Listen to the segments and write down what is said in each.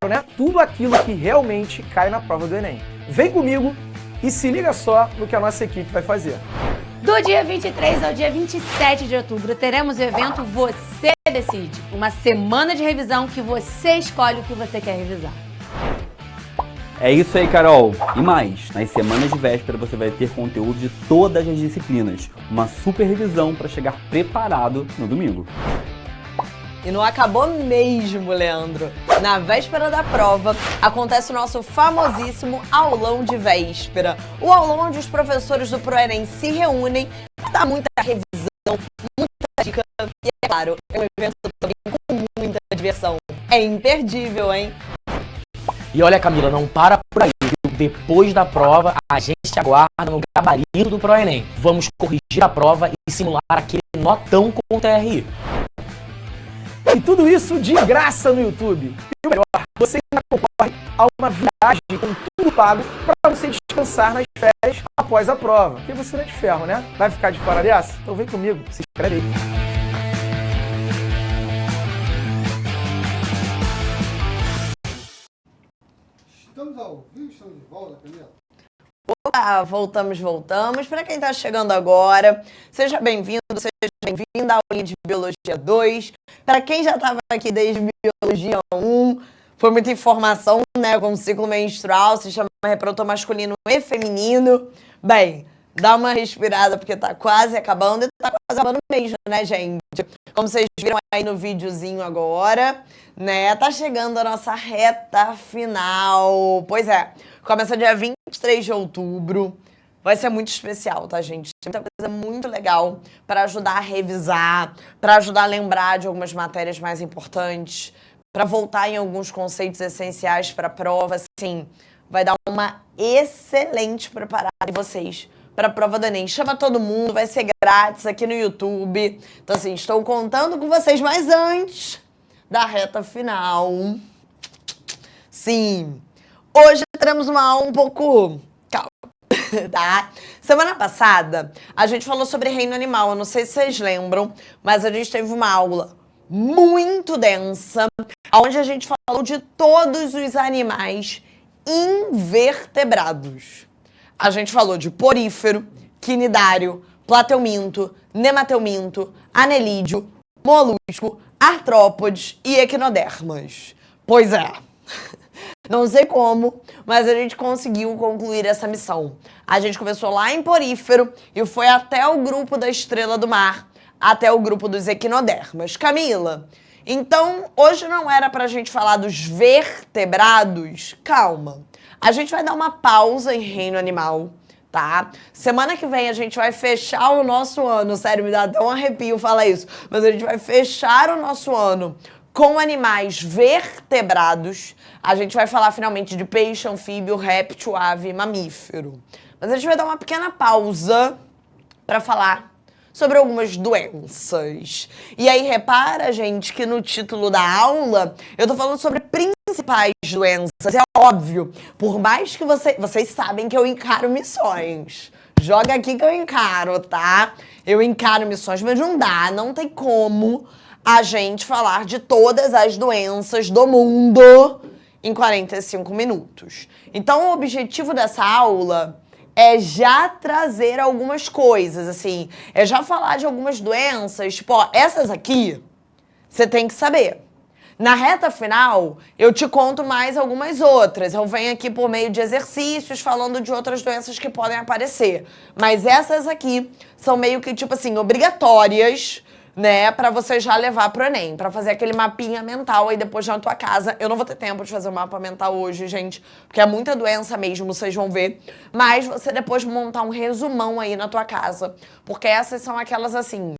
né? Tudo aquilo que realmente cai na prova do Enem. Vem comigo e se liga só no que a nossa equipe vai fazer. Do dia 23 ao dia 27 de outubro, teremos o evento Você Decide. Uma semana de revisão que você escolhe o que você quer revisar. É isso aí, Carol. E mais, nas semanas de véspera você vai ter conteúdo de todas as disciplinas. Uma super revisão para chegar preparado no domingo. E não acabou mesmo, Leandro. Na véspera da prova, acontece o nosso famosíssimo aulão de véspera. O aulão onde os professores do ProEnem se reúnem para dar muita revisão, muita dica e, é claro, é um evento também com muita diversão. É imperdível, hein? E olha, Camila, não para por aí, viu? Depois da prova, a gente aguarda no gabarito do ProEnem. Vamos corrigir a prova e simular aquele notão com o TRI. E tudo isso de graça no YouTube. E o melhor, você ainda concorre a uma viagem com tudo pago para você descansar nas férias após a prova. Porque você não é de ferro, né? Vai ficar de fora dessa? Então vem comigo, se inscreve aí. Estamos ao vivo, estamos de volta, Camila. Olá, voltamos. Para quem está chegando agora, seja bem-vindo, seja bem-vinda à aulinha de Biologia 2. Para quem já estava aqui desde Biologia 1, foi muita informação, né? Com o ciclo menstrual, se chama reprodutor masculino e feminino. Bem, dá uma respirada porque tá quase acabando e tá quase acabando mesmo, né, gente? Como vocês viram aí no videozinho agora, né? Tá chegando a nossa reta final. Pois é, começa dia 23 de outubro. Vai ser muito especial, tá, gente? Tem muita coisa muito legal para ajudar a revisar, para ajudar a lembrar de algumas matérias mais importantes, para voltar em alguns conceitos essenciais para a prova. Assim, vai dar uma excelente preparada em vocês para a prova do Enem. Chama todo mundo, vai ser grátis aqui no YouTube. Então, assim, estou contando com vocês, mas antes da reta final. Sim, hoje teremos uma aula um pouco... Tá? Semana passada, a gente falou sobre reino animal. Eu não sei se vocês lembram, mas a gente teve uma aula muito densa, onde a gente falou de todos os animais invertebrados. A gente falou de porífero, quinidário, plateuminto, nemateuminto, anelídeo, molusco, artrópodes e equinodermas. Pois é. Não sei como, mas a gente conseguiu concluir essa missão. A gente começou lá em porífero e foi até o grupo da estrela do mar, até o grupo dos equinodermas. Camila, então hoje não era pra gente falar dos vertebrados? Calma, a gente vai dar uma pausa em reino animal, tá? Semana que vem a gente vai fechar o nosso ano, sério, me dá até um arrepio falar isso, mas a gente vai fechar o nosso ano com animais vertebrados. A gente vai falar finalmente de peixe, anfíbio, réptil, ave e mamífero. Mas a gente vai dar uma pequena pausa para falar sobre algumas doenças. E aí repara, gente, que no título da aula eu tô falando sobre principais doenças. É óbvio, por mais que vocês sabem que eu encaro missões. Joga aqui que eu encaro, tá? Eu encaro missões, mas não dá, não tem como a gente falar de todas as doenças do mundo em 45 minutos. Então, o objetivo dessa aula é já trazer algumas coisas, assim, é já falar de algumas doenças, tipo, ó, essas aqui, você tem que saber. Na reta final, eu te conto mais algumas outras. Eu venho aqui por meio de exercícios falando de outras doenças que podem aparecer. Mas essas aqui são meio que, tipo assim, obrigatórias, né, pra você já levar pro Enem, pra fazer aquele mapinha mental aí depois na tua casa. Eu não vou ter tempo de fazer o mapa mental hoje, gente, porque é muita doença mesmo, vocês vão ver. Mas você depois montar um resumão aí na tua casa, porque essas são aquelas, assim,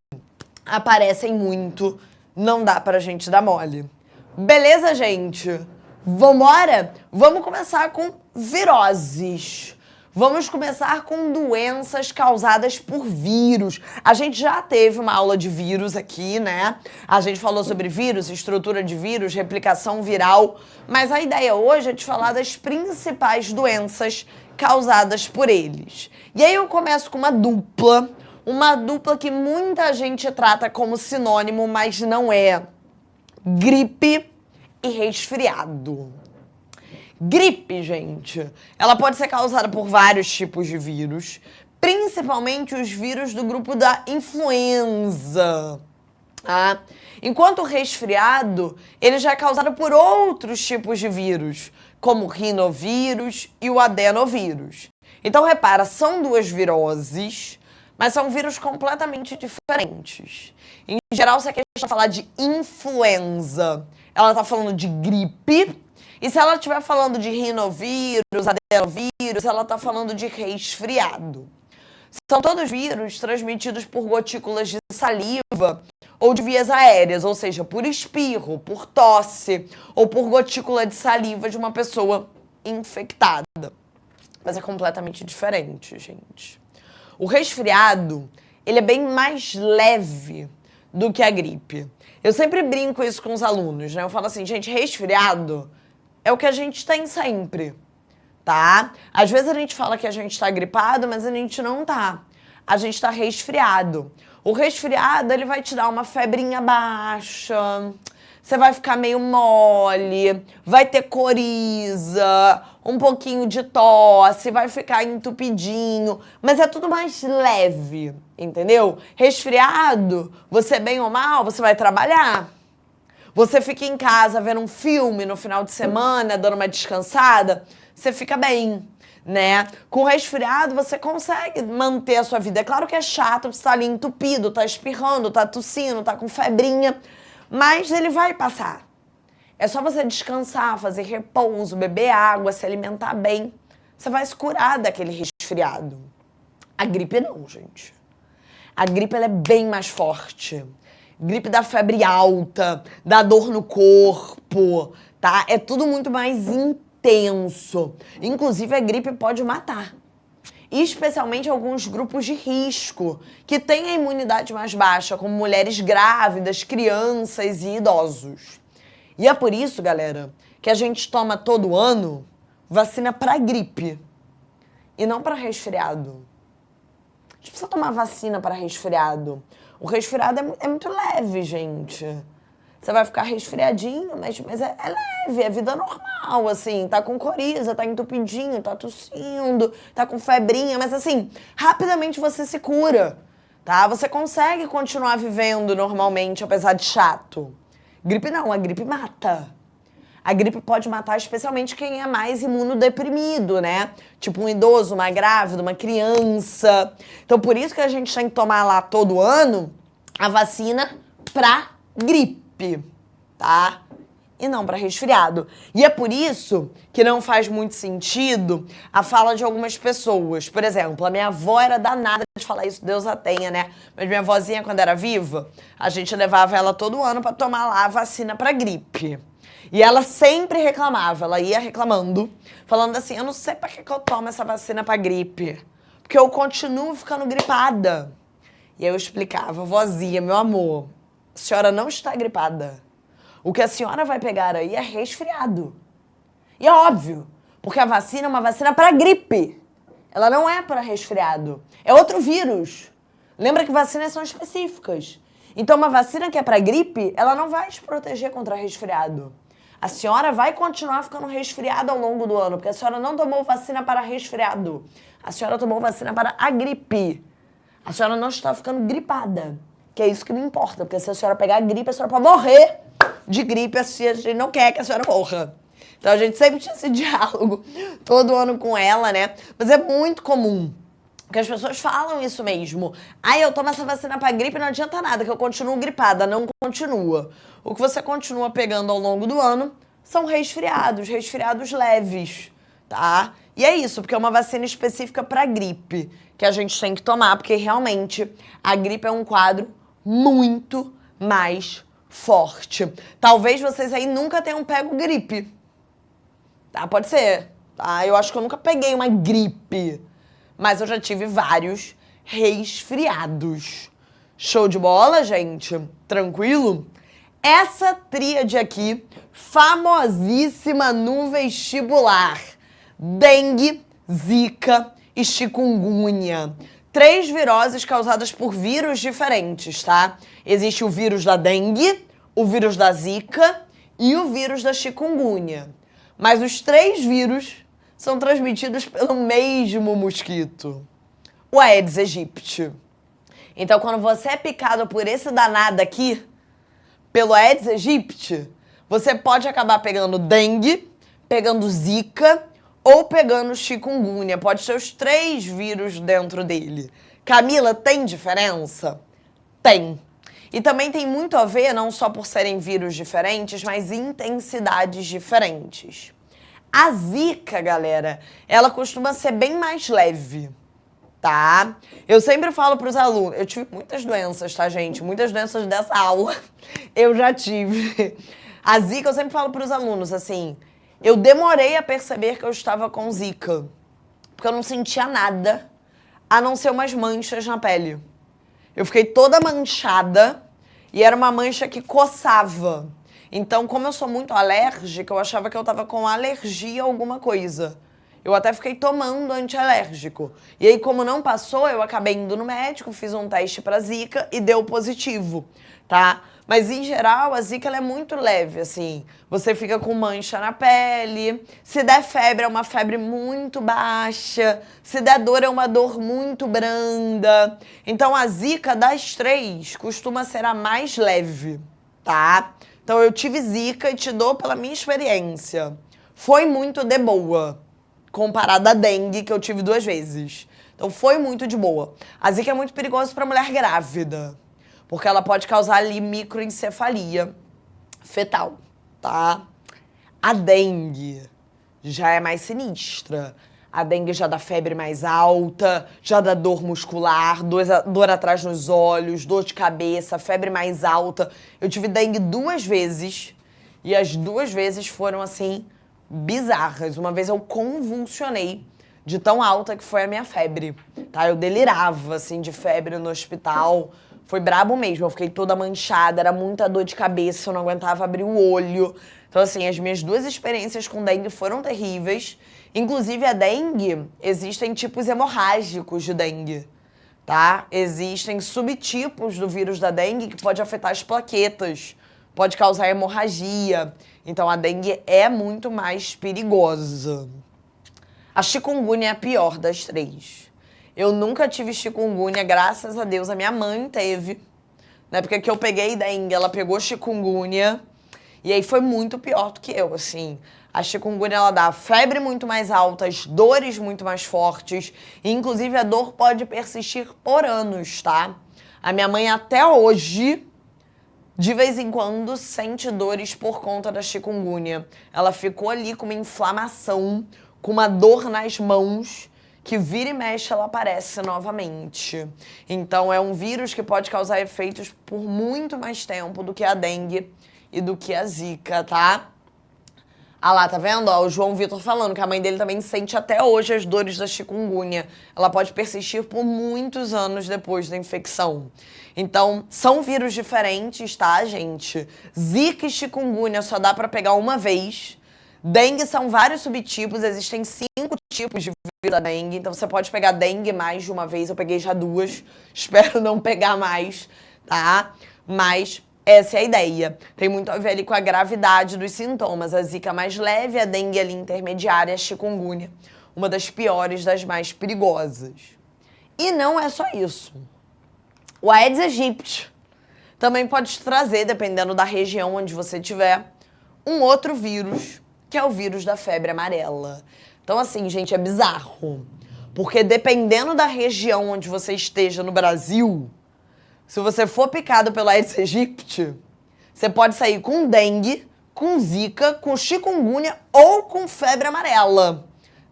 aparecem muito, não dá pra gente dar mole. Beleza, gente? Vambora? Vamos começar com viroses. Vamos começar com doenças causadas por vírus. A gente já teve uma aula de vírus aqui, né? A gente falou sobre vírus, estrutura de vírus, replicação viral. Mas a ideia hoje é de falar das principais doenças causadas por eles. E aí eu começo com uma dupla que muita gente trata como sinônimo, mas não é. Gripe e resfriado. Gripe, gente, ela pode ser causada por vários tipos de vírus, principalmente os vírus do grupo da influenza. Tá? Enquanto o resfriado, ele já é causado por outros tipos de vírus, como o rinovírus e o adenovírus. Então, repara, são duas viroses, mas são vírus completamente diferentes. Em geral, se a questão falar de influenza, ela está falando de gripe, e se ela estiver falando de rinovírus, adenovírus, ela está falando de resfriado. São todos vírus transmitidos por gotículas de saliva ou de vias aéreas, ou seja, por espirro, por tosse ou por gotícula de saliva de uma pessoa infectada. Mas é completamente diferente, gente. O resfriado, ele é bem mais leve do que a gripe. Eu sempre brinco isso com os alunos, né? Eu falo assim, gente, resfriado é o que a gente tem sempre, tá? Às vezes a gente fala que a gente tá gripado, mas a gente não tá. A gente tá resfriado. O resfriado, ele vai te dar uma febrinha baixa, você vai ficar meio mole, vai ter coriza, um pouquinho de tosse, vai ficar entupidinho, mas é tudo mais leve, entendeu? Resfriado, você bem ou mal, você vai trabalhar. Você fica em casa vendo um filme no final de semana, dando uma descansada, você fica bem, né? Com resfriado, você consegue manter a sua vida. É claro que é chato, você tá ali entupido, tá espirrando, tá tossindo, tá com febrinha, mas ele vai passar. É só você descansar, fazer repouso, beber água, se alimentar bem. Você vai se curar daquele resfriado. A gripe não, gente. A gripe, ela é bem mais forte. Gripe dá febre alta, dá dor no corpo, tá? É tudo muito mais intenso. Inclusive, a gripe pode matar. Especialmente alguns grupos de risco, que têm a imunidade mais baixa, como mulheres grávidas, crianças e idosos. E é por isso, galera, que a gente toma todo ano vacina para gripe e não para resfriado. A gente precisa tomar vacina para resfriado. O resfriado é muito leve, gente. Você vai ficar resfriadinho, mas é leve, é vida normal, assim. Tá com coriza, tá entupidinho, tá tossindo, tá com febrinha, mas assim, rapidamente você se cura, tá? Você consegue continuar vivendo normalmente, apesar de chato. Gripe não, a gripe mata. A gripe pode matar especialmente quem é mais imunodeprimido, né? Tipo um idoso, uma grávida, uma criança. Então, por isso que a gente tem que tomar lá todo ano a vacina pra gripe, tá? E não pra resfriado. E é por isso que não faz muito sentido a fala de algumas pessoas. Por exemplo, a minha avó era danada de falar isso, Deus a tenha, né? Mas minha vozinha, quando era viva, a gente levava ela todo ano pra tomar lá a vacina pra gripe. E ela sempre reclamava, ela ia reclamando, falando assim, eu não sei pra que eu tomo essa vacina pra gripe, porque eu continuo ficando gripada. E aí eu explicava, vozinha, meu amor, a senhora não está gripada. O que a senhora vai pegar aí é resfriado. E é óbvio, porque a vacina é uma vacina pra gripe. Ela não é para resfriado. É outro vírus. Lembra que vacinas são específicas. Então uma vacina que é pra gripe, ela não vai te proteger contra resfriado. A senhora vai continuar ficando resfriada ao longo do ano, porque a senhora não tomou vacina para resfriado. A senhora tomou vacina para a gripe. A senhora não está ficando gripada, que é isso que não importa, porque se a senhora pegar a gripe, a senhora pode morrer de gripe, a gente não quer que a senhora morra. Então a gente sempre tinha esse diálogo todo ano com ela, né? Mas é muito comum, porque as pessoas falam isso mesmo. Aí eu tomo essa vacina pra gripe e não adianta nada, que eu continuo gripada. Não continua. O que você continua pegando ao longo do ano são resfriados leves, tá? E é isso, porque é uma vacina específica pra gripe que a gente tem que tomar, porque realmente a gripe é um quadro muito mais forte. Talvez vocês aí nunca tenham pego gripe, tá? Pode ser, tá? Eu acho que eu nunca peguei uma gripe, mas eu já tive vários resfriados. Show de bola, gente? Tranquilo? Essa tríade aqui, famosíssima no vestibular. Dengue, zika e chikungunya. 3 viroses causadas por vírus diferentes, tá? Existe o vírus da dengue, o vírus da zika e o vírus da chikungunya. Mas os 3 vírus são transmitidos pelo mesmo mosquito, o Aedes aegypti. Então, quando você é picado por esse danado aqui, pelo Aedes aegypti, você pode acabar pegando dengue, pegando zika ou pegando chikungunya. Pode ter os 3 vírus dentro dele. Camila, tem diferença? Tem. E também tem muito a ver, não só por serem vírus diferentes, mas intensidades diferentes. A zika, galera, ela costuma ser bem mais leve, tá? Eu sempre falo pros alunos, eu tive muitas doenças, tá, gente? Muitas doenças dessa aula eu já tive. A zika, eu sempre falo pros alunos, assim, eu demorei a perceber que eu estava com zika, porque eu não sentia nada, a não ser umas manchas na pele. Eu fiquei toda manchada e era uma mancha que coçava. Então, como eu sou muito alérgica, eu achava que eu tava com alergia a alguma coisa. Eu até fiquei tomando antialérgico. E aí, como não passou, eu acabei indo no médico, fiz um teste pra zika e deu positivo, tá? Mas, em geral, a zika ela é muito leve, assim. Você fica com mancha na pele. Se der febre, é uma febre muito baixa. Se der dor, é uma dor muito branda. Então, a zika das 3 costuma ser a mais leve, tá? Então, eu tive zika e te dou pela minha experiência. Foi muito de boa, comparada à dengue, que eu tive 2 vezes. Então, foi muito de boa. A zika é muito perigosa para mulher grávida, porque ela pode causar ali microencefalia fetal, tá? A dengue já é mais sinistra. A dengue já dá febre mais alta, já dá dor muscular, dor atrás nos olhos, dor de cabeça, febre mais alta. Eu tive dengue 2 vezes e as 2 vezes foram, assim, bizarras. Uma vez eu convulsionei de tão alta que foi a minha febre, tá? Eu delirava, assim, de febre no hospital. Foi brabo mesmo, eu fiquei toda manchada, era muita dor de cabeça, eu não aguentava abrir o olho. Então, assim, as minhas 2 experiências com dengue foram terríveis. Inclusive, a dengue, existem tipos hemorrágicos de dengue, tá? Existem subtipos do vírus da dengue que pode afetar as plaquetas, pode causar hemorragia. Então, a dengue é muito mais perigosa. A chikungunya é a pior das 3. Eu nunca tive chikungunya, graças a Deus. A minha mãe teve. Na época que eu peguei dengue, ela pegou chikungunya. E aí foi muito pior do que eu, assim. A chikungunya, ela dá febre muito mais alta, as dores muito mais fortes. E, inclusive, a dor pode persistir por anos, tá? A minha mãe, até hoje, de vez em quando, sente dores por conta da chikungunya. Ela ficou ali com uma inflamação, com uma dor nas mãos, que vira e mexe, ela aparece novamente. Então, é um vírus que pode causar efeitos por muito mais tempo do que a dengue e do que a zika, tá? Ah lá, tá vendo? Ó, o João Vitor falando que a mãe dele também sente até hoje as dores da chikungunya. Ela pode persistir por muitos anos depois da infecção. Então, são vírus diferentes, tá, gente? Zika e chikungunya só dá pra pegar uma vez. Dengue são vários subtipos, existem 5 tipos de vírus da dengue. Então, você pode pegar dengue mais de uma vez. Eu peguei já 2. Espero não pegar mais, tá? Mas essa é a ideia. Tem muito a ver ali com a gravidade dos sintomas. A zika mais leve, a dengue ali intermediária, a chikungunya, uma das piores, das mais perigosas. E não é só isso. O Aedes aegypti também pode te trazer, dependendo da região onde você estiver, um outro vírus, que é o vírus da febre amarela. Então, assim, gente, é bizarro. Porque dependendo da região onde você esteja no Brasil, se você for picado pelo Aedes aegypti, você pode sair com dengue, com zika, com chikungunya ou com febre amarela,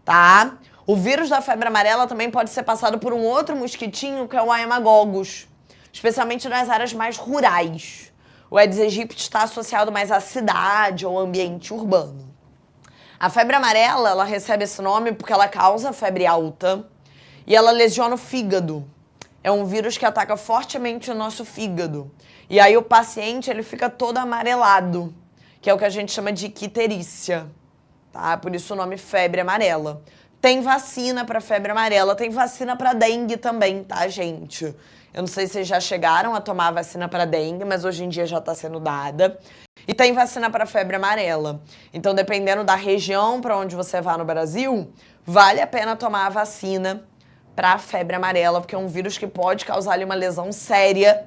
tá? O vírus da febre amarela também pode ser passado por um outro mosquitinho, que é o Haemococcus, especialmente nas áreas mais rurais. O Aedes aegypti está associado mais à cidade ou ambiente urbano. A febre amarela, ela recebe esse nome porque ela causa febre alta e ela lesiona o fígado. É um vírus que ataca fortemente o nosso fígado. E aí o paciente, ele fica todo amarelado, que é o que a gente chama de icterícia, tá? Por isso o nome febre amarela. tem vacina para febre amarela, tem vacina para dengue também, tá, gente? Eu não sei se vocês já chegaram a tomar a vacina para dengue, mas hoje em dia já está sendo dada. E tem vacina para febre amarela. Então, dependendo da região para onde você vá no Brasil, vale a pena tomar a vacina para febre amarela, porque é um vírus que pode causar ali uma lesão séria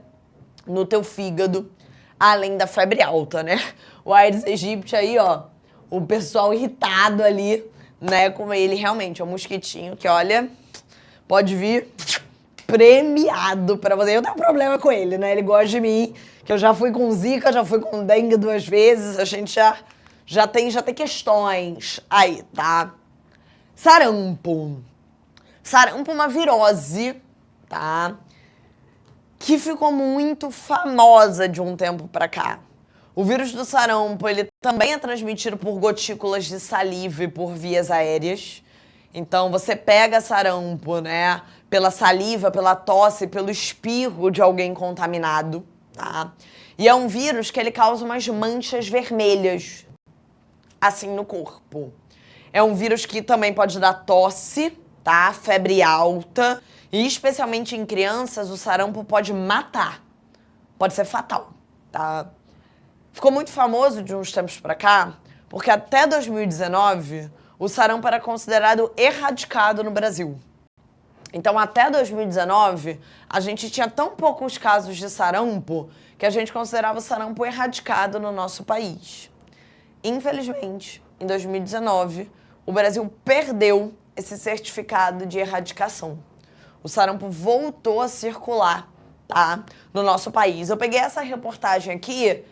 no teu fígado, além da febre alta, né? O Aedes aegypti aí, ó, o pessoal irritado ali, né, com ele realmente é um mosquitinho que, olha, pode vir premiado pra você. Eu tenho um problema com ele, né? Ele gosta de mim, que eu já fui com zika, já fui com dengue 2 vezes, a gente já tem questões aí, tá? Sarampo. Sarampo é uma virose, tá? Que ficou muito famosa de um tempo pra cá. O vírus do sarampo, ele também é transmitido por gotículas de saliva e por vias aéreas. Então, você pega sarampo, né, pela saliva, pela tosse, pelo espirro de alguém contaminado, tá? E é um vírus que ele causa umas manchas vermelhas, assim, no corpo. É um vírus que também pode dar tosse, tá? Febre alta. E, especialmente em crianças, o sarampo pode matar. Pode ser fatal, tá? Ficou muito famoso de uns tempos pra cá, porque até 2019, o sarampo era considerado erradicado no Brasil. Então, até 2019, a gente tinha tão poucos casos de sarampo que a gente considerava o sarampo erradicado no nosso país. Infelizmente, em 2019, o Brasil perdeu esse certificado de erradicação. O sarampo voltou a circular, tá, no nosso país. Eu peguei essa reportagem aqui,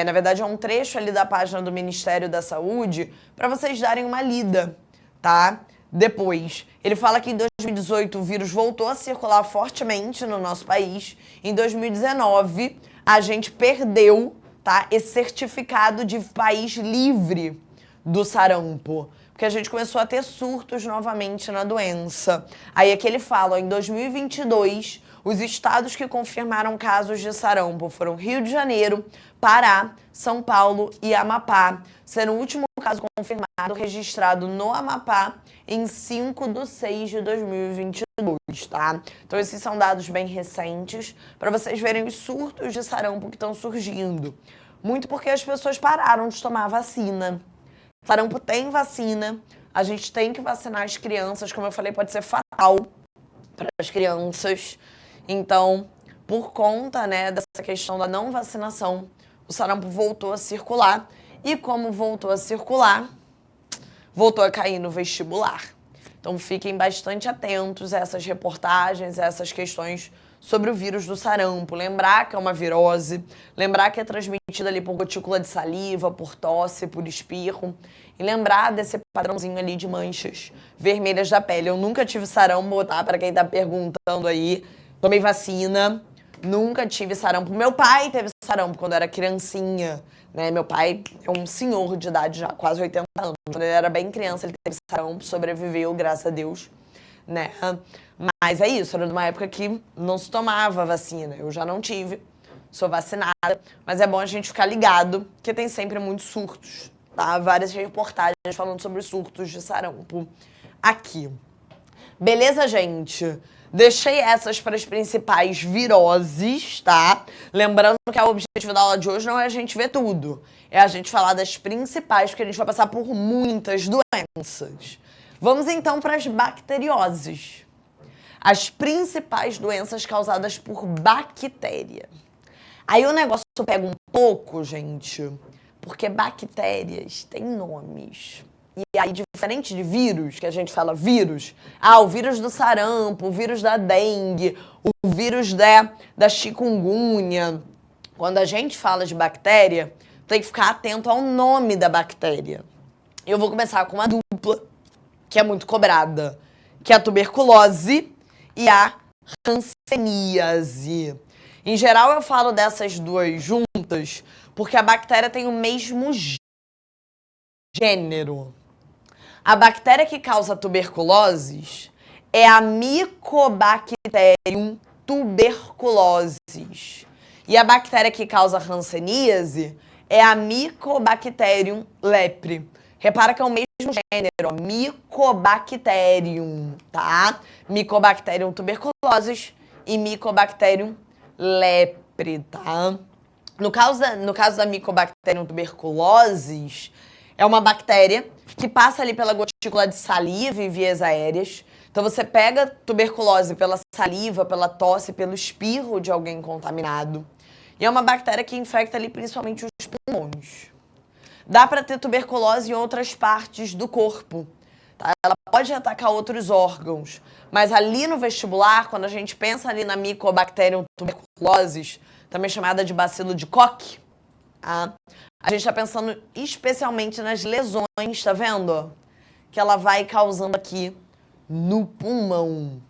na verdade é um trecho ali da página do Ministério da Saúde, para vocês darem uma lida, tá? Depois, ele fala que em 2018 o vírus voltou a circular fortemente no nosso país. Em 2019, a gente perdeu, tá, esse certificado de país livre do sarampo, porque a gente começou a ter surtos novamente na doença. Aí aqui ele fala, ó, em 2022, os estados que confirmaram casos de sarampo foram Rio de Janeiro, Pará, São Paulo e Amapá, sendo o último caso confirmado registrado no Amapá em 5/6/2022, tá? Então esses são dados bem recentes para vocês verem os surtos de sarampo que estão surgindo. Muito porque as pessoas pararam de tomar vacina. Sarampo tem vacina, a gente tem que vacinar as crianças, como eu falei, pode ser fatal para as crianças. Então, por conta, né, dessa questão da não vacinação, o sarampo voltou a circular. E como voltou a circular, voltou a cair no vestibular. Então, fiquem bastante atentos a essas reportagens, a essas questões sobre o vírus do sarampo. Lembrar que é uma virose, lembrar que é transmitida ali por gotícula de saliva, por tosse, por espirro. E lembrar desse padrãozinho ali de manchas vermelhas da pele. Eu nunca tive sarampo, tá? Para quem tá perguntando aí. Tomei vacina, nunca tive sarampo. Meu pai teve sarampo quando era criancinha, né? Meu pai é um senhor de idade já, quase 80 anos. Quando ele era bem criança, ele teve sarampo, sobreviveu, graças a Deus, né? Mas é isso, era de uma época que não se tomava vacina. Eu já não tive, sou vacinada, mas é bom a gente ficar ligado, porque tem sempre muitos surtos, tá? Várias reportagens falando sobre surtos de sarampo aqui. Beleza, gente? Deixei essas para as principais viroses, tá? Lembrando que o objetivo da aula de hoje não é a gente ver tudo. É a gente falar das principais, porque a gente vai passar por muitas doenças. Vamos então para as bacterioses. As principais doenças causadas por bactéria. Aí o negócio pega um pouco, gente, porque bactérias têm nomes. E aí, diferente de vírus, que a gente fala vírus, o vírus do sarampo, o vírus da dengue, o vírus da chikungunya. Quando a gente fala de bactéria, tem que ficar atento ao nome da bactéria. Eu vou começar com uma dupla, que é muito cobrada, que é a tuberculose e a hanseníase. Em geral, eu falo dessas duas juntas, porque a bactéria tem o mesmo gênero. A bactéria que causa tuberculose é a Mycobacterium tuberculosis. E a bactéria que causa hanseníase é a Mycobacterium lepre. Repara que é o mesmo gênero, ó, Mycobacterium, tá? Mycobacterium tuberculosis e Mycobacterium lepre, tá? No caso da Mycobacterium tuberculosis, é uma bactéria que passa ali pela gotícula de saliva e vias aéreas. Então você pega tuberculose pela saliva, pela tosse, pelo espirro de alguém contaminado. E é uma bactéria que infecta ali principalmente os pulmões. Dá para ter tuberculose em outras partes do corpo, tá? Ela pode atacar outros órgãos, mas ali no vestibular, quando a gente pensa ali na Mycobacterium tuberculosis, também chamada de bacilo de Koch, tá? A gente está pensando especialmente nas lesões, tá vendo? Que ela vai causando aqui no pulmão.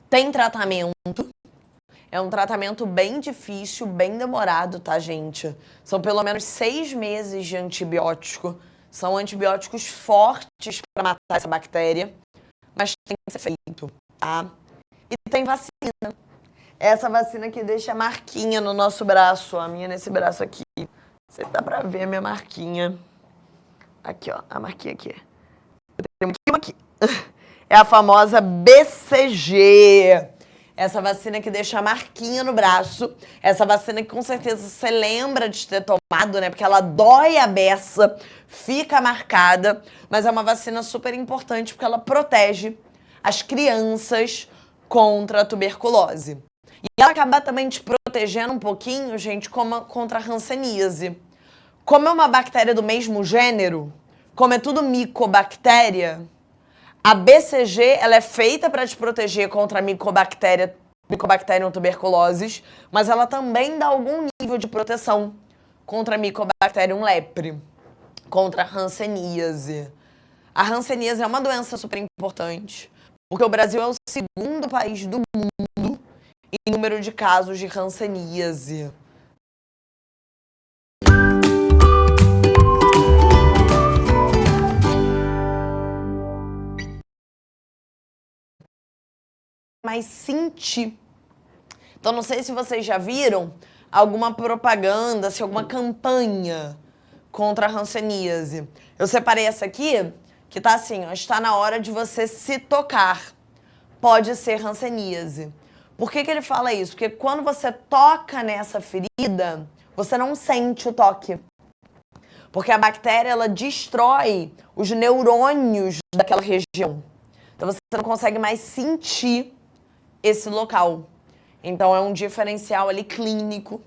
Tem tratamento. É um tratamento bem difícil, bem demorado, tá, gente? São pelo menos 6 meses de antibiótico. São antibióticos fortes para matar essa bactéria, mas tem que ser feito, tá? E tem vacina. Essa vacina que deixa a marquinha no nosso braço, a minha nesse braço aqui. Não sei se dá pra ver a minha marquinha. Aqui, ó, a marquinha aqui. Tem uma aqui. É a famosa BCG. Essa vacina que deixa a marquinha no braço. Essa vacina que com certeza você lembra de ter tomado, né? Porque ela dói a beça, fica marcada. Mas é uma vacina super importante porque ela protege as crianças contra a tuberculose. E ela acaba também te protegendo um pouquinho, gente, contra a hanseníase. Como é uma bactéria do mesmo gênero, como é tudo micobactéria, a BCG ela é feita para te proteger contra a Mycobacterium tuberculosis, mas ela também dá algum nível de proteção contra a Mycobacterium lepre, contra a hanseníase. A hanseníase é uma doença super importante, porque o Brasil é o segundo país do mundo em número de casos de hanseníase. Mas sentir. Então, não sei se vocês já viram alguma propaganda, se alguma campanha contra a hanseníase. Eu separei essa aqui, que tá assim, ó, está na hora de você se tocar. Pode ser hanseníase. Por que ele fala isso? Porque quando você toca nessa ferida, você não sente o toque. Porque a bactéria, ela destrói os neurônios daquela região. Então, você não consegue mais sentir esse local. Então, é um diferencial ali clínico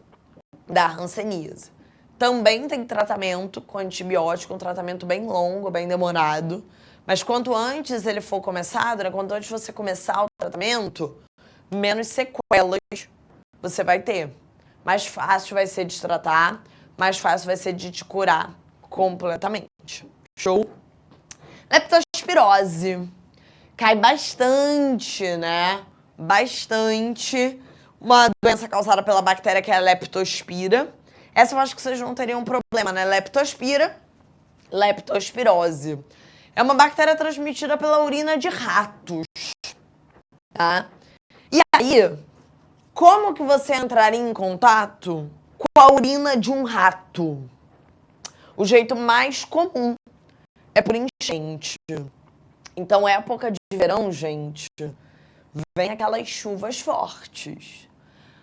da hanseníase. Também tem tratamento com antibiótico, um tratamento bem longo, bem demorado. Mas quanto antes ele for começado, né, quanto antes você começar o tratamento, menos sequelas você vai ter. Mais fácil vai ser de tratar, mais fácil vai ser de te curar completamente. Show? Leptospirose. Cai bastante, né? Bastante. Uma doença causada pela bactéria que é a leptospira. Essa eu acho que vocês não teriam problema, né? Leptospira, leptospirose. É uma bactéria transmitida pela urina de ratos, tá? E aí, como que você entraria em contato com a urina de um rato? O jeito mais comum é por enchente. Então, época de verão, gente, vem aquelas chuvas fortes.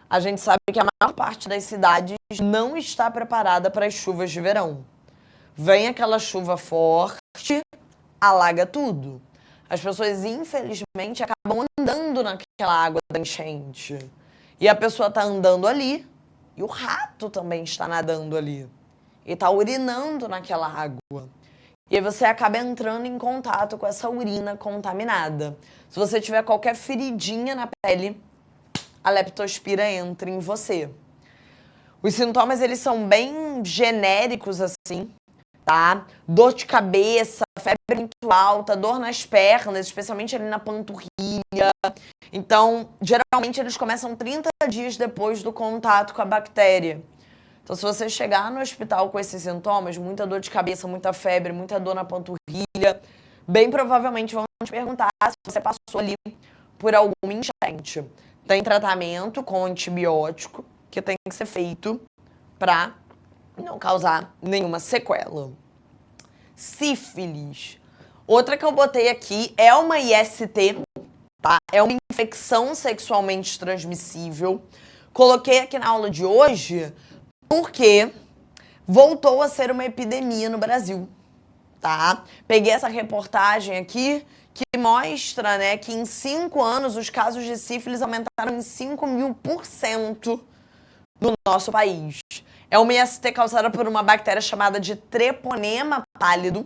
A gente sabe que a maior parte das cidades não está preparada para as chuvas de verão. Vem aquela chuva forte, alaga tudo. As pessoas, infelizmente, acabam andando naquela água da enchente. E a pessoa está andando ali, e o rato também está nadando ali. E está urinando naquela água. E aí você acaba entrando em contato com essa urina contaminada. Se você tiver qualquer feridinha na pele, a leptospira entra em você. Os sintomas, eles são bem genéricos assim, tá? Dor de cabeça, febre muito alta, dor nas pernas, especialmente ali na panturrilha. Então, geralmente eles começam 30 dias depois do contato com a bactéria. Então, se você chegar no hospital com esses sintomas, muita dor de cabeça, muita febre, muita dor na panturrilha, bem provavelmente vão te perguntar se você passou ali por alguma enchente. Tem tratamento com antibiótico que tem que ser feito para não causar nenhuma sequela. Sífilis. Outra que eu botei aqui é uma IST, tá? É uma infecção sexualmente transmissível. Coloquei aqui na aula de hoje porque voltou a ser uma epidemia no Brasil, tá? Peguei essa reportagem aqui que mostra, né, que em 5 anos os casos de sífilis aumentaram em 5.000% no nosso país. É uma IST causada por uma bactéria chamada de treponema pálido,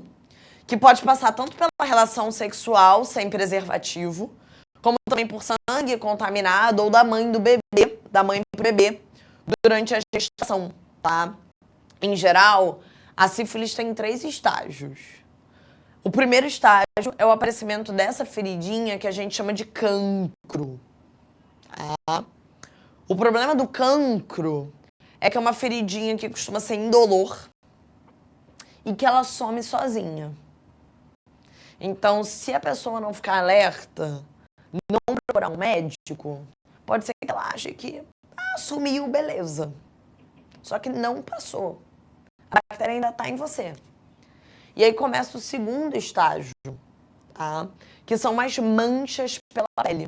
que pode passar tanto pela relação sexual sem preservativo, como também por sangue contaminado ou da mãe do bebê, da mãe pro bebê, durante a gestação, tá? Em geral, a sífilis tem 3 estágios. O primeiro estágio é o aparecimento dessa feridinha que a gente chama de cancro. Tá? O problema do cancro é que é uma feridinha que costuma ser indolor e que ela some sozinha. Então, se a pessoa não ficar alerta, não procurar um médico, pode ser que ela ache que sumiu, beleza. Só que não passou. A bactéria ainda está em você. E aí começa o segundo estágio, tá? Que são mais manchas pela pele.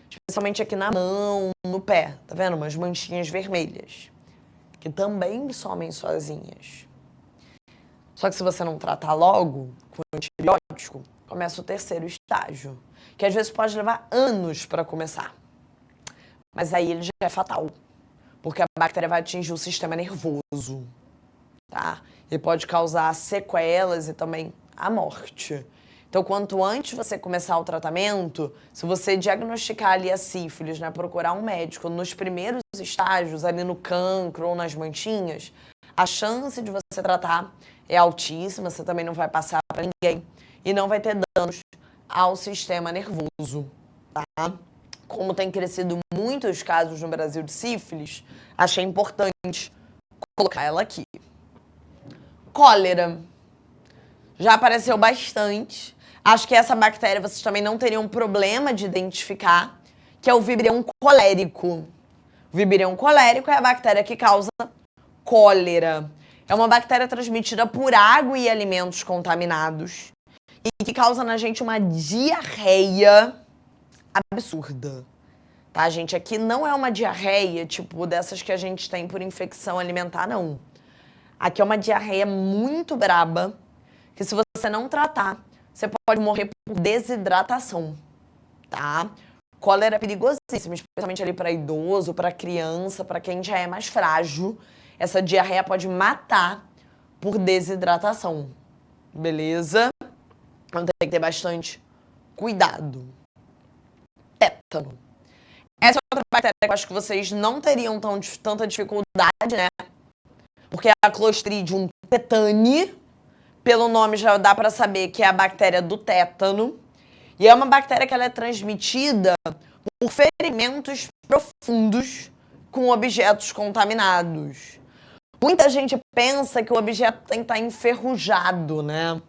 Especialmente aqui na mão, no pé. Tá vendo? Umas manchinhas vermelhas. Que também somem sozinhas. Só que se você não tratar logo com antibiótico, começa o terceiro estágio. Que às vezes pode levar anos para começar. Mas aí ele já é fatal. Porque a bactéria vai atingir o sistema nervoso. Tá? Ele pode causar sequelas e também a morte. Então, quanto antes você começar o tratamento, se você diagnosticar ali a sífilis, né, procurar um médico nos primeiros estágios, ali no cancro ou nas manchinhas, a chance de você tratar é altíssima, você também não vai passar para ninguém e não vai ter danos ao sistema nervoso, tá? Como tem crescido muitos casos no Brasil de sífilis, achei importante colocar ela aqui. Cólera. Já apareceu bastante. Acho que essa bactéria vocês também não teriam problema de identificar, que é o Vibrio colérico. O Vibrio colérico é a bactéria que causa cólera. É uma bactéria transmitida por água e alimentos contaminados e que causa na gente uma diarreia absurda. Tá, gente? Aqui não é uma diarreia, tipo, dessas que a gente tem por infecção alimentar, não. Aqui é uma diarreia muito braba, que se você não tratar, você pode morrer por desidratação, tá? Cólera é perigosíssima, especialmente ali para idoso, para criança, para quem já é mais frágil. Essa diarreia pode matar por desidratação, beleza? Então tem que ter bastante cuidado. Tétano. Essa é outra bactéria que eu acho que vocês não teriam tanta dificuldade, né? Porque a Clostridium tetani, pelo nome já dá para saber que é a bactéria do tétano. E é uma bactéria que ela é transmitida por ferimentos profundos com objetos contaminados. Muita gente pensa que o objeto tem que estar enferrujado, né?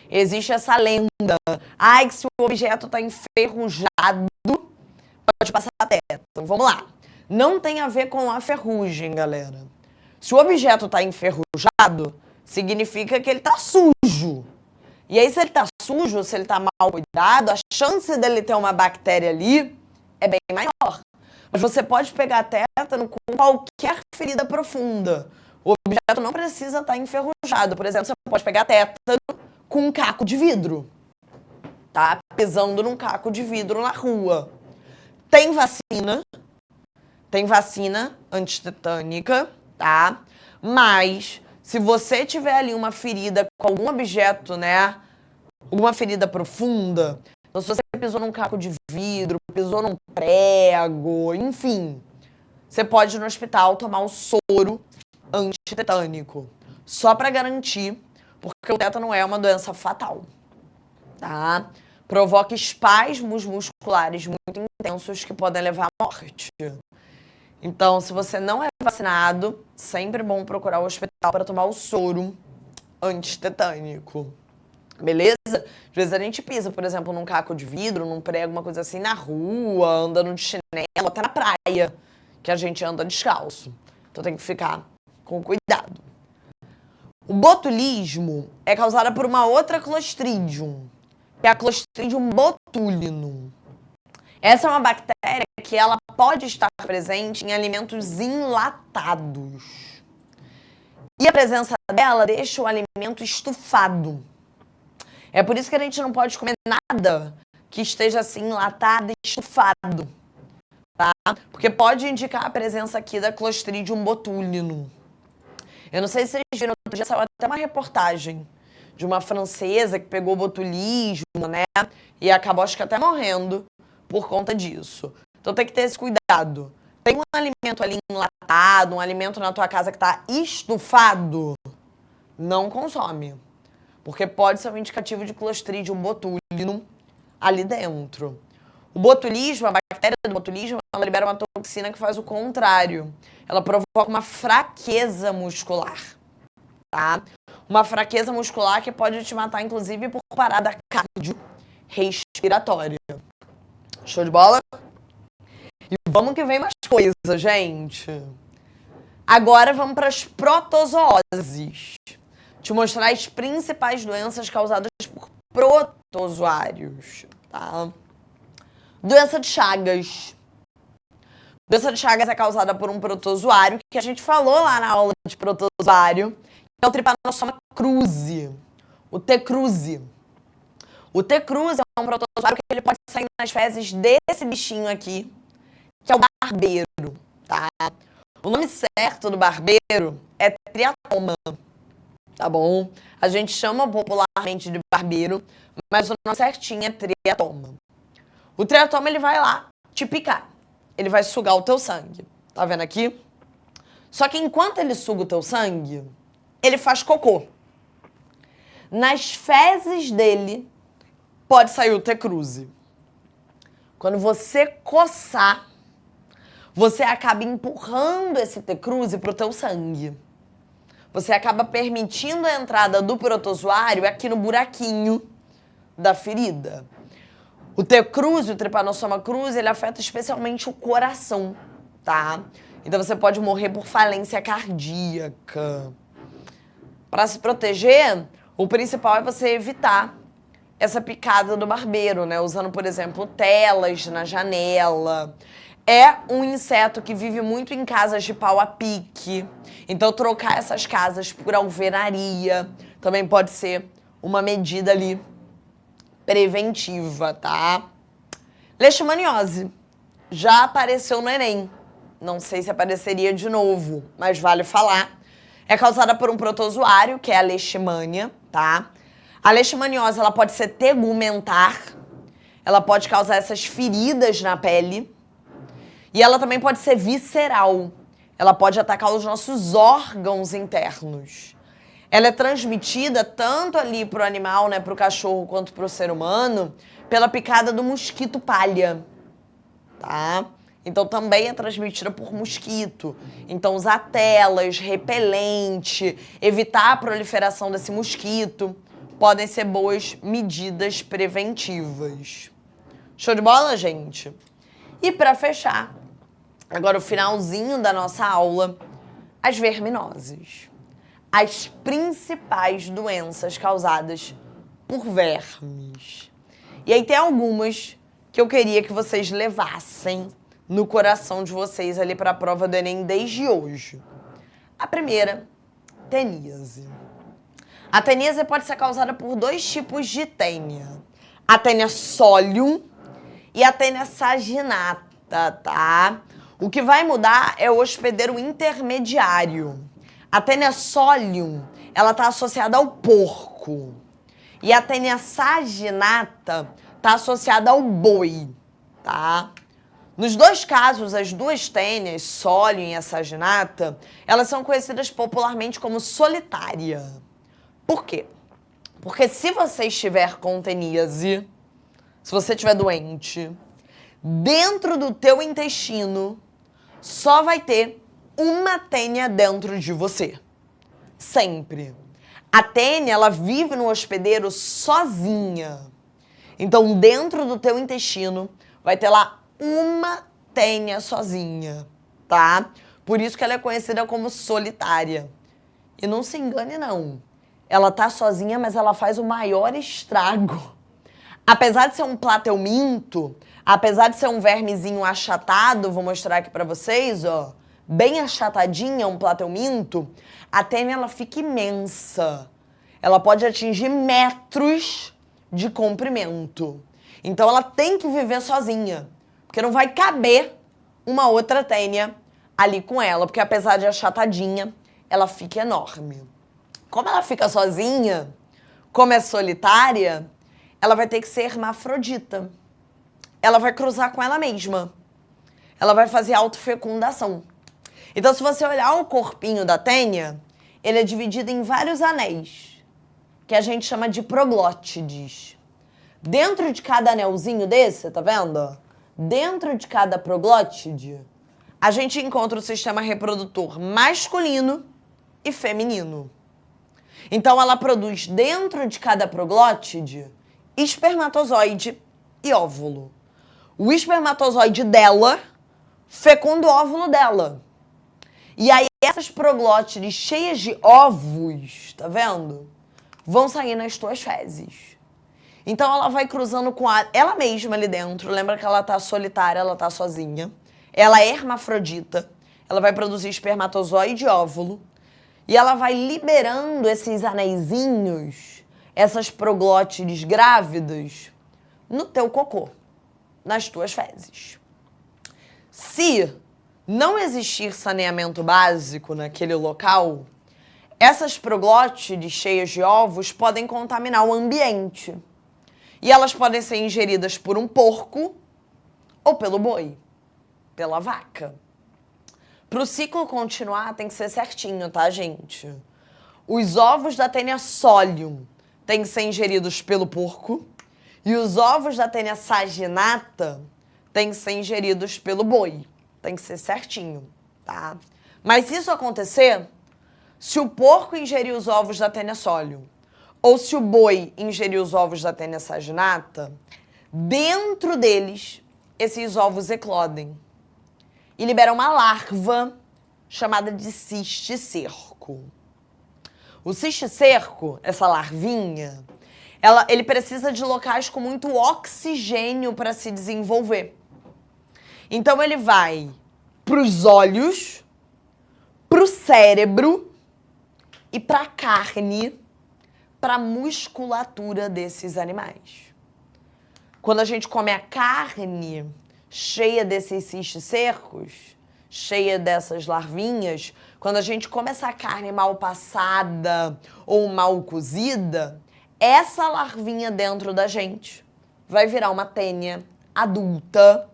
Existe essa lenda. Ai, que se o objeto está enferrujado, pode passar tétano. Vamos lá. Não tem a ver com a ferrugem, galera. Se o objeto está enferrujado, significa que ele está sujo. E aí, se ele está sujo, se ele está mal cuidado, a chance dele ter uma bactéria ali é bem maior. Mas você pode pegar tétano com qualquer ferida profunda. O objeto não precisa estar enferrujado. Por exemplo, você pode pegar tétano com um caco de vidro, tá? Pisando num caco de vidro na rua. Tem vacina antitetânica, tá? Mas se você tiver ali uma ferida com algum objeto, né? Uma ferida profunda, então se você pisou num caco de vidro, pisou num prego, enfim, você pode ir no hospital tomar o soro antitetânico. Só para garantir, porque o tétano é uma doença fatal, tá? Provoca espasmos musculares muito intensos que podem levar à morte. Então, se você não é vacinado, sempre é bom procurar o hospital para tomar o soro antitetânico. Beleza? Às vezes a gente pisa, por exemplo, num caco de vidro, num prego, uma coisa assim, na rua, andando de chinelo, até na praia, que a gente anda descalço. Então tem que ficar com cuidado. O botulismo é causado por uma outra Clostridium, que é a Clostridium botulinum. Essa é uma bactéria que ela pode estar presente em alimentos enlatados. E a presença dela deixa o alimento estufado. É por isso que a gente não pode comer nada que esteja assim enlatado e estufado, tá? Porque pode indicar a presença aqui da Clostridium botulinum. Eu não sei se vocês viram, outro dia saiu até uma reportagem de uma francesa que pegou botulismo, né? E acabou, acho que até morrendo por conta disso. Então tem que ter esse cuidado. Tem um alimento ali enlatado, um alimento na tua casa que está estufado, não consome. Porque pode ser um indicativo de Clostridium botulinum ali dentro. O botulismo, a bactéria do botulismo, ela libera uma toxina que faz o contrário. Ela provoca uma fraqueza muscular, tá? Uma fraqueza muscular que pode te matar, inclusive, por parada cardiorrespiratória. Show de bola? E vamos que vem mais coisa, gente. Agora vamos para as protozooses. Te mostrar as principais doenças causadas por protozoários, tá? Doença de Chagas. Doença de Chagas é causada por um protozoário que a gente falou lá na aula de protozoário, que é o Trypanosoma cruzi, o T. cruzi. O T. cruzi é um protozoário que ele pode sair nas fezes desse bichinho aqui, que é o barbeiro, tá? O nome certo do barbeiro é triatoma, tá bom? A gente chama popularmente de barbeiro, mas o nome certinho é triatoma. O triatoma, ele vai lá te picar. Ele vai sugar o teu sangue. Tá vendo aqui? Só que enquanto ele suga o teu sangue, ele faz cocô. Nas fezes dele, pode sair o T. cruzi. Quando você coçar, você acaba empurrando esse T. cruzi pro teu sangue. Você acaba permitindo a entrada do protozoário aqui no buraquinho da ferida. O T. cruzi, o Trypanosoma cruzi, ele afeta especialmente o coração, tá? Então você pode morrer por falência cardíaca. Para se proteger, o principal é você evitar essa picada do barbeiro, né? Usando, por exemplo, telas na janela. É um inseto que vive muito em casas de pau a pique. Então trocar essas casas por alvenaria também pode ser uma medida ali preventiva, tá? Leishmaniose. Já apareceu no Enem. Não sei se apareceria de novo, mas vale falar. É causada por um protozoário, que é a leishmania, tá? A leishmaniose, ela pode ser tegumentar. Ela pode causar essas feridas na pele. E ela também pode ser visceral. Ela pode atacar os nossos órgãos internos. Ela é transmitida tanto ali pro animal, né, pro cachorro, quanto pro ser humano, pela picada do mosquito palha, tá? Então também é transmitida por mosquito. Então usar telas, repelente, evitar a proliferação desse mosquito, podem ser boas medidas preventivas. Show de bola, gente? E para fechar, agora o finalzinho da nossa aula, as verminoses. As principais doenças causadas por vermes. E aí tem algumas que eu queria que vocês levassem no coração de vocês ali para a prova do Enem desde hoje. A primeira, teníase. A teníase pode ser causada por dois tipos de tênia. A tênia solium e a tênia saginata, tá? O que vai mudar é o hospedeiro intermediário. A tênia solium, ela está associada ao porco. E a tênia saginata está associada ao boi, tá? Nos dois casos, as duas tênias, solium e a saginata, elas são conhecidas popularmente como solitária. Por quê? Porque se você estiver com teníase, se você estiver doente, dentro do teu intestino, só vai ter uma tênia dentro de você. Sempre. A tênia, ela vive no hospedeiro sozinha. Então, dentro do teu intestino, vai ter lá uma tênia sozinha, tá? Por isso que ela é conhecida como solitária. E não se engane, não. Ela tá sozinha, mas ela faz o maior estrago. Apesar de ser um plateuminto, apesar de ser um vermezinho achatado, vou mostrar aqui pra vocês, ó, bem achatadinha, um plateuminto, a tênia ela fica imensa. Ela pode atingir metros de comprimento. Então ela tem que viver sozinha, porque não vai caber uma outra tênia ali com ela, porque apesar de achatadinha, ela fica enorme. Como ela fica sozinha, como é solitária, ela vai ter que ser hermafrodita. Ela vai cruzar com ela mesma. Ela vai fazer autofecundação. Então, se você olhar o corpinho da tênia, ele é dividido em vários anéis, que a gente chama de proglótides. Dentro de cada anelzinho desse, tá vendo? Dentro de cada proglótide, a gente encontra o sistema reprodutor masculino e feminino. Então, ela produz dentro de cada proglótide espermatozoide e óvulo. O espermatozoide dela fecunda o óvulo dela. E aí, essas proglótides cheias de ovos, tá vendo? Vão sair nas tuas fezes. Então, ela vai cruzando com ela mesma ali dentro. Lembra que ela tá solitária, ela tá sozinha. Ela é hermafrodita. Ela vai produzir espermatozoide e óvulo. E ela vai liberando esses anéisinhos, essas proglótides grávidas, no teu cocô, nas tuas fezes. Se não existir saneamento básico naquele local, essas proglótides cheias de ovos podem contaminar o ambiente. E elas podem ser ingeridas por um porco ou pelo boi, pela vaca. Para o ciclo continuar, tem que ser certinho, tá, gente? Os ovos da tênia solium têm que ser ingeridos pelo porco e os ovos da tênia saginata têm que ser ingeridos pelo boi. Tem que ser certinho, tá? Mas se isso acontecer, se o porco ingerir os ovos da tênia solium ou se o boi ingerir os ovos da tênia saginata, dentro deles, esses ovos eclodem e liberam uma larva chamada de cisticerco. O cisticerco, essa larvinha, ele precisa de locais com muito oxigênio para se desenvolver. Então ele vai para os olhos, para o cérebro e para a carne, para a musculatura desses animais. Quando a gente come a carne cheia desses cisticercos, cheia dessas larvinhas, quando a gente come essa carne mal passada ou mal cozida, essa larvinha dentro da gente vai virar uma tênia adulta,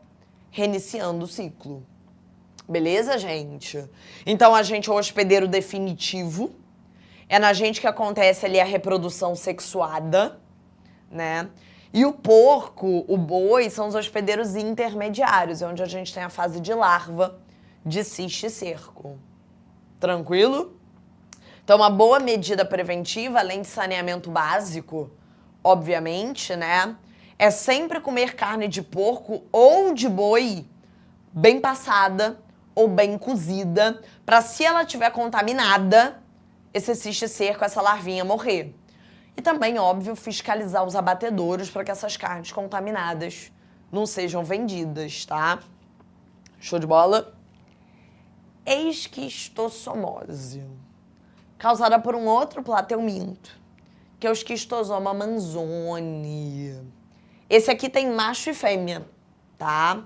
reiniciando o ciclo. Beleza, gente? Então, a gente é o hospedeiro definitivo. É na gente que acontece ali a reprodução sexuada, né? E o porco, o boi, são os hospedeiros intermediários, é onde a gente tem a fase de larva de cisticerco. Tranquilo? Então, uma boa medida preventiva, além de saneamento básico, obviamente, né? É sempre comer carne de porco ou de boi bem passada ou bem cozida, para se ela estiver contaminada, esse cisticerco, essa larvinha morrer. E também, óbvio, fiscalizar os abatedouros para que essas carnes contaminadas não sejam vendidas, tá? Show de bola? Esquistossomose, causada por um outro plateuminto, que é o Schistosoma manzoni. Esse aqui tem macho e fêmea, tá?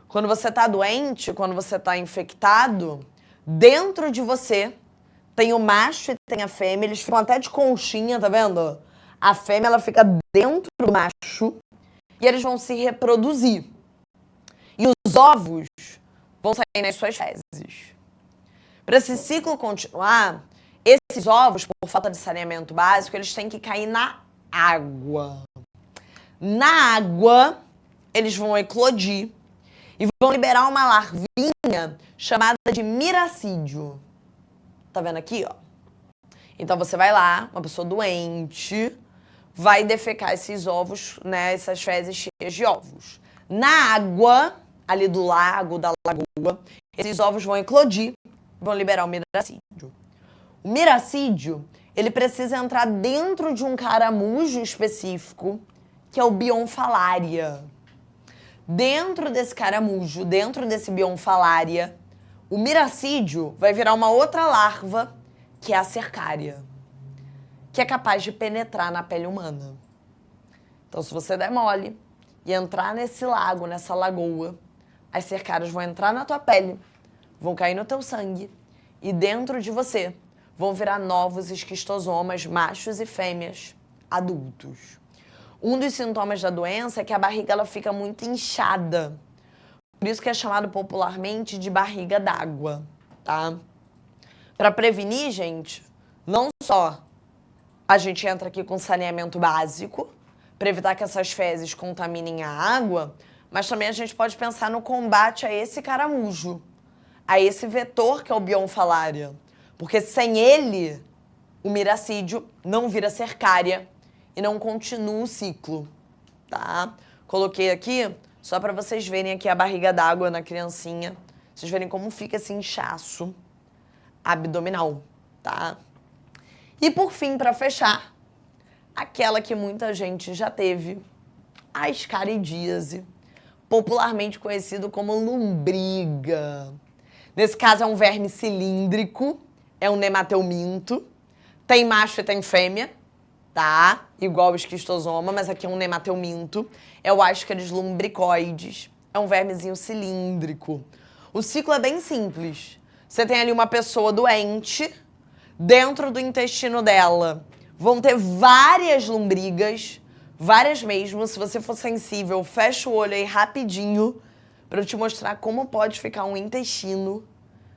Quando você tá doente, quando você tá infectado, dentro de você tem o macho e tem a fêmea, eles ficam até de conchinha, tá vendo? A fêmea, ela fica dentro do macho e eles vão se reproduzir. E os ovos vão sair nas suas fezes. Para esse ciclo continuar, esses ovos, por falta de saneamento básico, eles têm que cair na água. Na água, eles vão eclodir e vão liberar uma larvinha chamada de miracídio. Tá vendo aqui, ó? Então, você vai lá, uma pessoa doente, vai defecar esses ovos, né, essas fezes cheias de ovos. Na água, ali do lago, da lagoa, esses ovos vão eclodir, vão liberar o miracídio. O miracídio, ele precisa entrar dentro de um caramujo específico, que é o Bionfalaria. Dentro desse caramujo, dentro desse Bionfalaria, o miracídio vai virar uma outra larva, que é a cercária, que é capaz de penetrar na pele humana. Então, se você der mole e entrar nesse lago, nessa lagoa, as cercárias vão entrar na tua pele, vão cair no teu sangue e dentro de você vão virar novos esquistosomas, machos e fêmeas, adultos. Um dos sintomas da doença é que a barriga ela fica muito inchada. Por isso que é chamado popularmente de barriga d'água, tá? Para prevenir, gente, não só a gente entra aqui com saneamento básico, para evitar que essas fezes contaminem a água, mas também a gente pode pensar no combate a esse caramujo, a esse vetor que é o Bionfalaria. Porque sem ele, o miracídio não vira cercária e não continua o ciclo, tá? Coloquei aqui só para vocês verem aqui a barriga d'água na criancinha, vocês verem como fica esse inchaço abdominal, tá? E por fim, para fechar, aquela que muita gente já teve, a escaridíase, popularmente conhecido como lombriga. Nesse caso é um verme cilíndrico, é um nemateuminto, tem macho e tem fêmea, tá? Igual o esquistosoma, mas aqui é um nemateuminto, é o Ascaris lumbricoides, é um vermezinho cilíndrico. O ciclo é bem simples. Você tem ali uma pessoa doente, dentro do intestino dela vão ter várias lombrigas, várias mesmo. Se você for sensível, fecha o olho aí rapidinho para eu te mostrar como pode ficar um intestino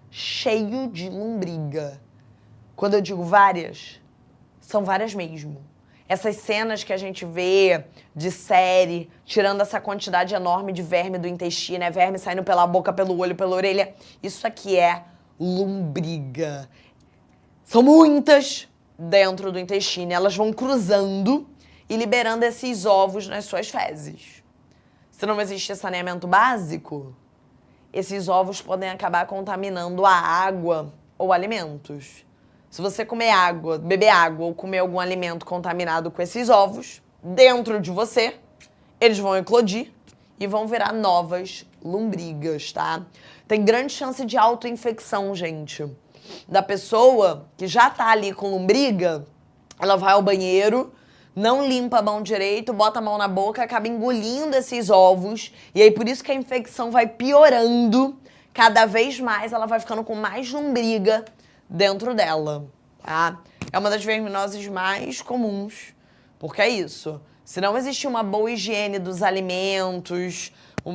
cheio de lombriga. Quando eu digo várias, são várias mesmo. Essas cenas que a gente vê de série, tirando essa quantidade enorme de verme do intestino, é verme saindo pela boca, pelo olho, pela orelha, isso aqui é lombriga. São muitas dentro do intestino, elas vão cruzando e liberando esses ovos nas suas fezes. Se não existe saneamento básico, esses ovos podem acabar contaminando a água ou alimentos. Se você comer água, beber água ou comer algum alimento contaminado com esses ovos, dentro de você, eles vão eclodir e vão virar novas lombrigas, tá? Tem grande chance de autoinfecção, gente. Da pessoa que já tá ali com lombriga, ela vai ao banheiro, não limpa a mão direito, bota a mão na boca, acaba engolindo esses ovos. E aí, por isso que a infecção vai piorando. Cada vez mais, ela vai ficando com mais lombriga dentro dela, tá? É uma das verminoses mais comuns, porque é isso. Se não existir uma boa higiene dos alimentos,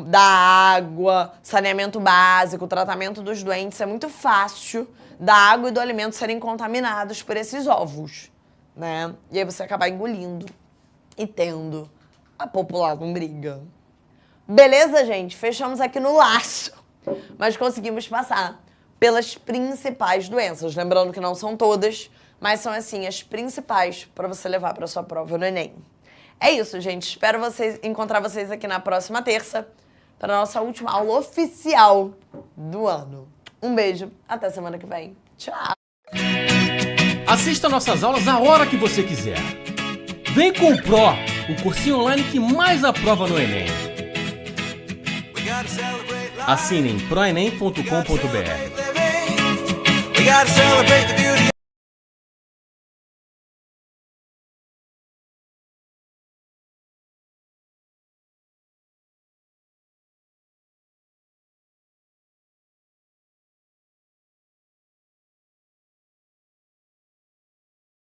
da água, saneamento básico, tratamento dos doentes, é muito fácil da água e do alimento serem contaminados por esses ovos, né? E aí você acabar engolindo e tendo a popular lombriga. Beleza, gente? Fechamos aqui no laço, mas conseguimos passar pelas principais doenças. Lembrando que não são todas, mas são, assim, as principais para você levar para sua prova no Enem. É isso, gente. Espero encontrar vocês aqui na próxima terça para a nossa última aula oficial do ano. Um beijo, até semana que vem. Tchau! Assista nossas aulas a hora que você quiser. Vem com o Pro, o cursinho online que mais aprova no Enem. Assinem proenem.com.br. We gotta celebrate the